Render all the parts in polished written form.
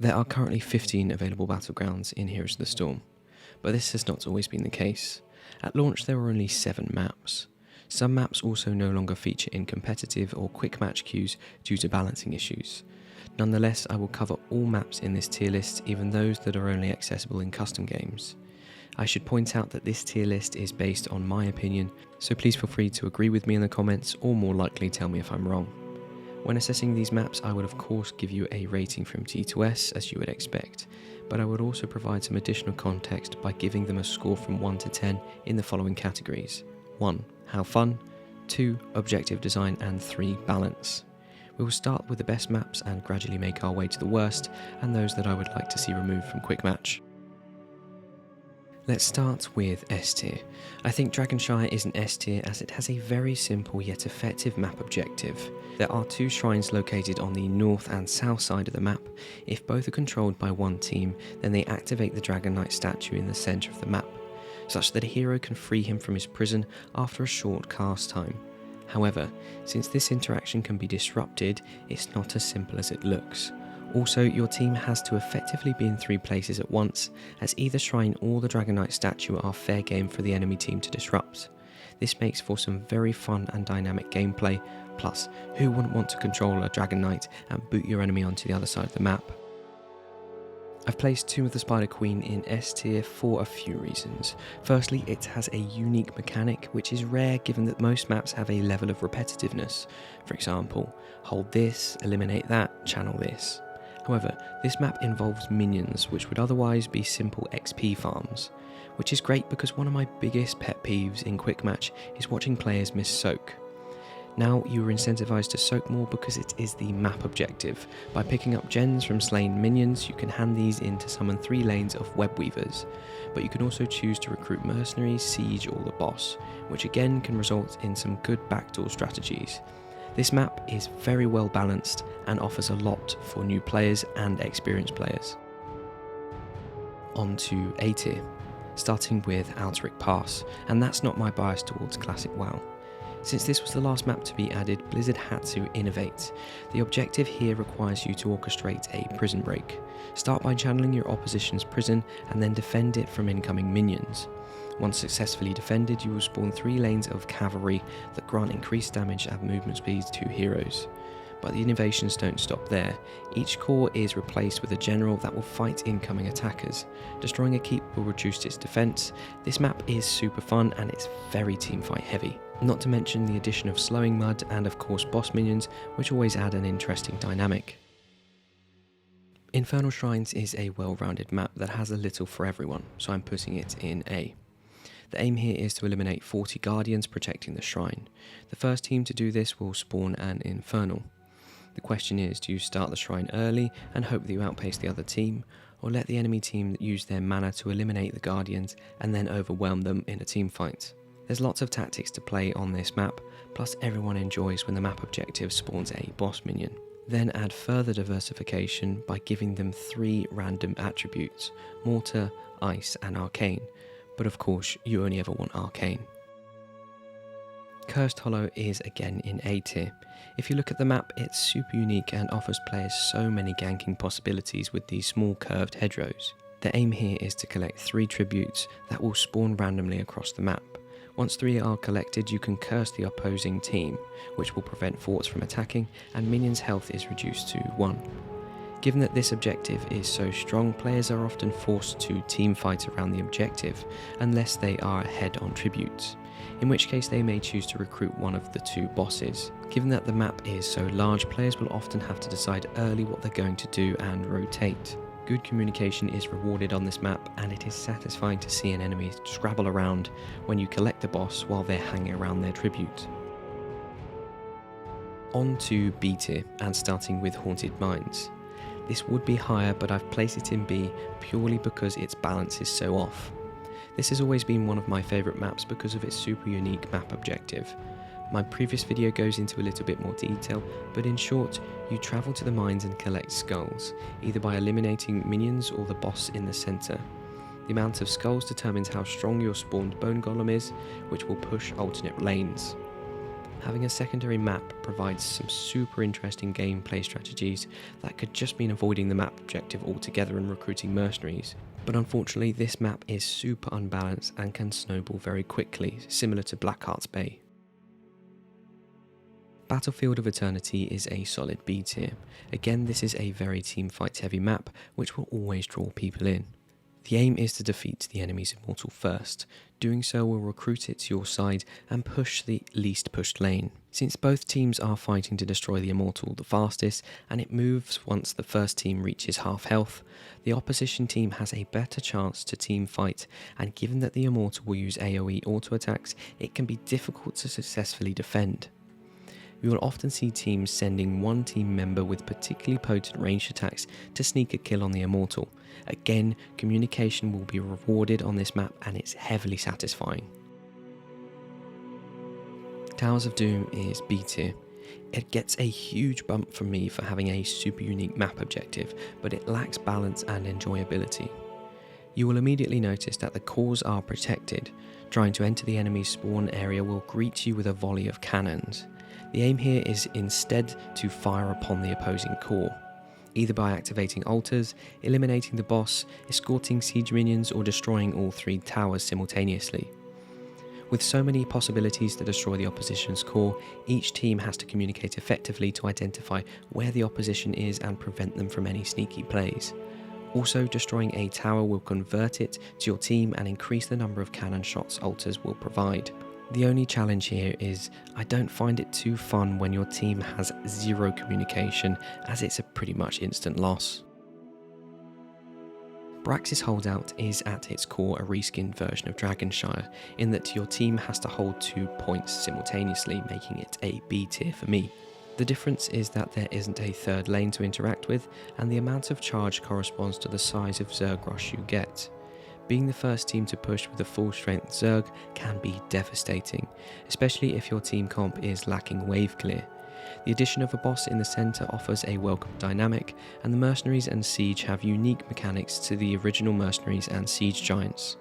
There are currently 15 available battlegrounds in Heroes of the Storm, but this has not always been the case. At launch there were only 7 maps. Some maps also no longer feature in competitive or quick match queues due to balancing issues. Nonetheless, I will cover all maps in this tier list, even those that are only accessible in custom games. I should point out that this tier list is based on my opinion, so please feel free to agree with me in the comments or more likely tell me if I'm wrong. When assessing these maps, I would of course give you a rating from T to S as you would expect, but I would also provide some additional context by giving them a score from 1 to 10 in the following categories: 1. How fun, 2. Objective design, and 3. Balance. We will start with the best maps and gradually make our way to the worst and those that I would like to see removed from Quick Match. Let's start with S tier. I think Dragonshire is an S tier as it has a very simple yet effective map objective. There are 2 shrines located on the north and south side of the map. If both are controlled by one team, then they activate the Dragon Knight statue in the centre of the map, such that a hero can free him from his prison after a short cast time. However, since this interaction can be disrupted, it's not as simple as it looks. Also, your team has to effectively be in 3 places at once, as either shrine or the Dragon Knight statue are fair game for the enemy team to disrupt. This makes for some very fun and dynamic gameplay, plus who wouldn't want to control a Dragon Knight and boot your enemy onto the other side of the map? I've placed Tomb of the Spider Queen in S tier for a few reasons. Firstly, it has a unique mechanic which is rare given that most maps have a level of repetitiveness. For example, hold this, eliminate that, channel this. However, this map involves minions which would otherwise be simple XP farms, which is great because one of my biggest pet peeves in Quick Match is watching players miss soak. Now you are incentivized to soak more because it is the map objective. By picking up gens from slain minions, you can hand these in to summon 3 lanes of web weavers, but you can also choose to recruit mercenaries, siege or the boss, which again can result in some good backdoor strategies. This map is very well balanced and offers a lot for new players and experienced players. On to A tier, starting with Alteric Pass, and that's not my bias towards Classic WoW. Since this was the last map to be added, Blizzard had to innovate. The objective here requires you to orchestrate a prison break. Start by channeling your opposition's prison and then defend it from incoming minions. Once successfully defended, you will spawn 3 lanes of cavalry that grant increased damage and movement speed to heroes. But the innovations don't stop there. Each corps is replaced with a general that will fight incoming attackers. Destroying a keep will reduce its defense. This map is super fun and it's very teamfight heavy. Not to mention the addition of slowing mud and of course boss minions, which always add an interesting dynamic. Infernal Shrines is a well-rounded map that has a little for everyone, so I'm putting it in A. The aim here is to eliminate 40 guardians protecting the shrine. The first team to do this will spawn an Infernal. The question is, do you start the shrine early and hope that you outpace the other team, or let the enemy team use their mana to eliminate the guardians and then overwhelm them in a team fight? There's lots of tactics to play on this map, plus everyone enjoys when the map objective spawns a boss minion. Then add further diversification by giving them 3 random attributes: Mortar, Ice and Arcane, but of course you only ever want Arcane. Cursed Hollow is again in A tier. If you look at the map, it's super unique and offers players so many ganking possibilities with these small curved hedgerows. The aim here is to collect 3 tributes that will spawn randomly across the map. Once 3 are collected, you can curse the opposing team, which will prevent forts from attacking, and minions' health is reduced to 1. Given that this objective is so strong, players are often forced to team fight around the objective, unless they are ahead on tributes, in which case they may choose to recruit one of the 2 bosses. Given that the map is so large, players will often have to decide early what they're going to do and rotate. Good communication is rewarded on this map, and it is satisfying to see an enemy scrabble around when you collect the boss while they're hanging around their tribute. On to B tier, and starting with Haunted Mines. This would be higher, but I've placed it in B purely because its balance is so off. This has always been one of my favourite maps because of its super unique map objective. My previous video goes into a little bit more detail, but in short, you travel to the mines and collect skulls, either by eliminating minions or the boss in the centre. The amount of skulls determines how strong your spawned bone golem is, which will push alternate lanes. Having a secondary map provides some super interesting gameplay strategies that could just mean avoiding the map objective altogether and recruiting mercenaries. But unfortunately, this map is super unbalanced and can snowball very quickly, similar to Blackheart's Bay. Battlefield of Eternity is a solid B tier. Again, this is a very teamfight heavy map, which will always draw people in. The aim is to defeat the enemy's immortal first. Doing so will recruit it to your side and push the least pushed lane. Since both teams are fighting to destroy the immortal the fastest, and it moves once the first team reaches half health, the opposition team has a better chance to team fight, and given that the immortal will use AoE auto attacks, it can be difficult to successfully defend. You will often see teams sending one team member with particularly potent ranged attacks to sneak a kill on the immortal. Again, communication will be rewarded on this map and it's heavily satisfying. Towers of Doom is B tier. It gets a huge bump from me for having a super unique map objective, but it lacks balance and enjoyability. You will immediately notice that the cores are protected. Trying to enter the enemy's spawn area will greet you with a volley of cannons. The aim here is instead to fire upon the opposing core, either by activating altars, eliminating the boss, escorting siege minions, or destroying all 3 towers simultaneously. With so many possibilities to destroy the opposition's core, each team has to communicate effectively to identify where the opposition is and prevent them from any sneaky plays. Also, destroying a tower will convert it to your team and increase the number of cannon shots altars will provide. The only challenge here is I don't find it too fun when your team has 0 communication, as it's a pretty much instant loss. Brax's Holdout is at its core a reskinned version of Dragonshire, in that your team has to hold 2 points simultaneously, making it a B tier for me. The difference is that there isn't a third lane to interact with, and the amount of charge corresponds to the size of Zerg rush you get. Being the first team to push with a full strength Zerg can be devastating, especially if your team comp is lacking wave clear. The addition of a boss in the centre offers a welcome dynamic, and the mercenaries and siege have unique mechanics to the original mercenaries and siege giants.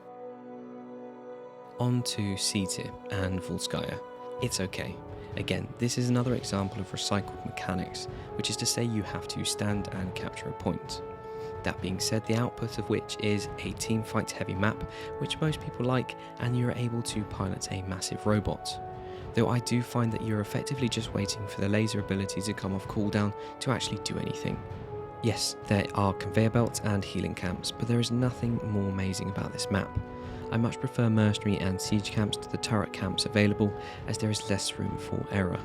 On to C tier and Volskaya. It's okay. Again, this is another example of recycled mechanics, which is to say you have to stand and capture a point. That being said, the output of which is a teamfight heavy map, which most people like, and you're able to pilot a massive robot. Though I do find that you're effectively just waiting for the laser ability to come off cooldown to actually do anything. Yes, there are conveyor belts and healing camps, but there is nothing more amazing about this map. I much prefer mercenary and siege camps to the turret camps available, as there is less room for error.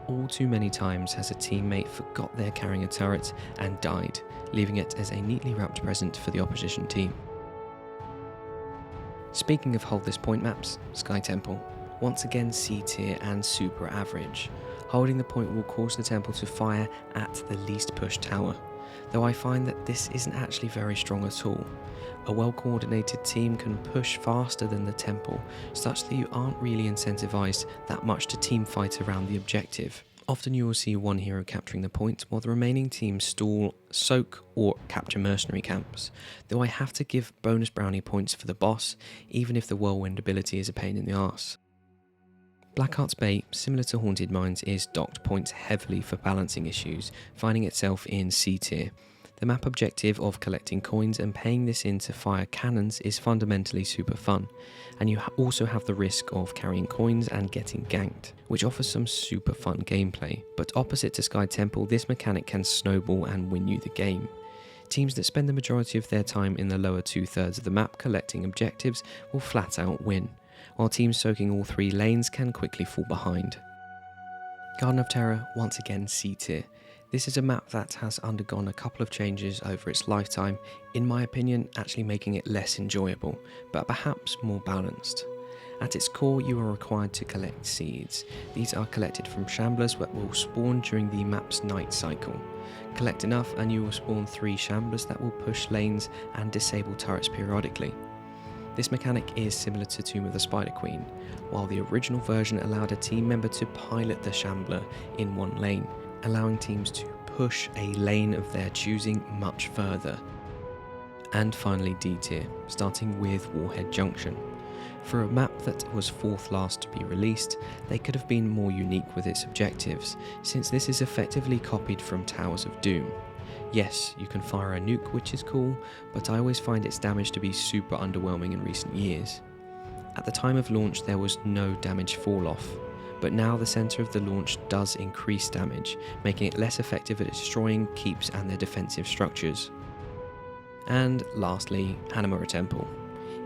All too many times has a teammate forgot they're carrying a turret and died, leaving it as a neatly wrapped present for the opposition team. Speaking of hold this point maps, Sky Temple. Once again C tier and super average. Holding the point will cause the temple to fire at the least pushed tower, though I find that this isn't actually very strong at all. A well-coordinated team can push faster than the temple, such that you aren't really incentivized that much to team fight around the objective. Often you will see one hero capturing the point, while the remaining teams stall, soak, or capture mercenary camps, though I have to give bonus brownie points for the boss, even if the whirlwind ability is a pain in the arse. Blackheart's Bay, similar to Haunted Mines, is docked points heavily for balancing issues, finding itself in C tier. The map objective of collecting coins and paying this in to fire cannons is fundamentally super fun, and you also have the risk of carrying coins and getting ganked, which offers some super fun gameplay. But opposite to Sky Temple, this mechanic can snowball and win you the game. Teams that spend the majority of their time in the lower 2/3 of the map collecting objectives will flat out win, while teams soaking all 3 lanes can quickly fall behind. Garden of Terror, once again C tier. This is a map that has undergone a couple of changes over its lifetime, in my opinion actually making it less enjoyable, but perhaps more balanced. At its core, you are required to collect seeds. These are collected from shamblers that will spawn during the map's night cycle. Collect enough and you will spawn 3 shamblers that will push lanes and disable turrets periodically. This mechanic is similar to Tomb of the Spider Queen, while the original version allowed a team member to pilot the shambler in one lane, allowing teams to push a lane of their choosing much further. And finally D tier, starting with Warhead Junction. For a map that was fourth last to be released, they could have been more unique with its objectives, since this is effectively copied from Towers of Doom. Yes, you can fire a nuke, which is cool, but I always find its damage to be super underwhelming in recent years. At the time of launch there was no damage fall off, but now the centre of the launch does increase damage, making it less effective at destroying keeps and their defensive structures. And lastly, Hanamura Temple.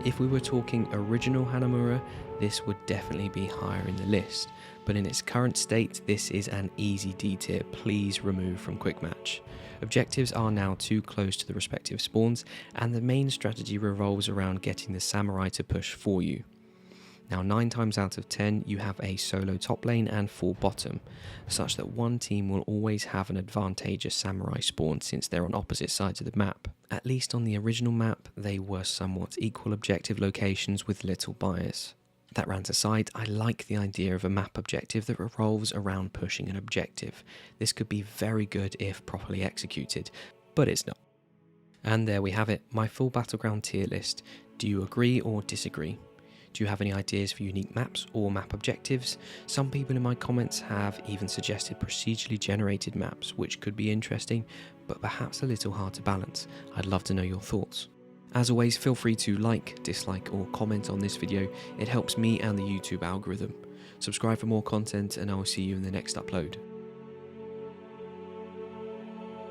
If we were talking original Hanamura, this would definitely be higher in the list, but in its current state this is an easy D tier, please remove from quick match. Objectives are now too close to the respective spawns, and the main strategy revolves around getting the samurai to push for you. Now 9 times out of 10 you have a solo top lane and 4 bottom, such that one team will always have an advantageous samurai spawn since they're on opposite sides of the map. At least on the original map they were somewhat equal objective locations with little bias. That rant aside, I like the idea of a map objective that revolves around pushing an objective. This could be very good if properly executed, but it's not. And there we have it, my full Battleground tier list. Do you agree or disagree? Do you have any ideas for unique maps or map objectives? Some people in my comments have even suggested procedurally generated maps, which could be interesting, but perhaps a little hard to balance. I'd love to know your thoughts. As always, feel free to like, dislike or comment on this video, it helps me and the YouTube algorithm. Subscribe for more content and I will see you in the next upload.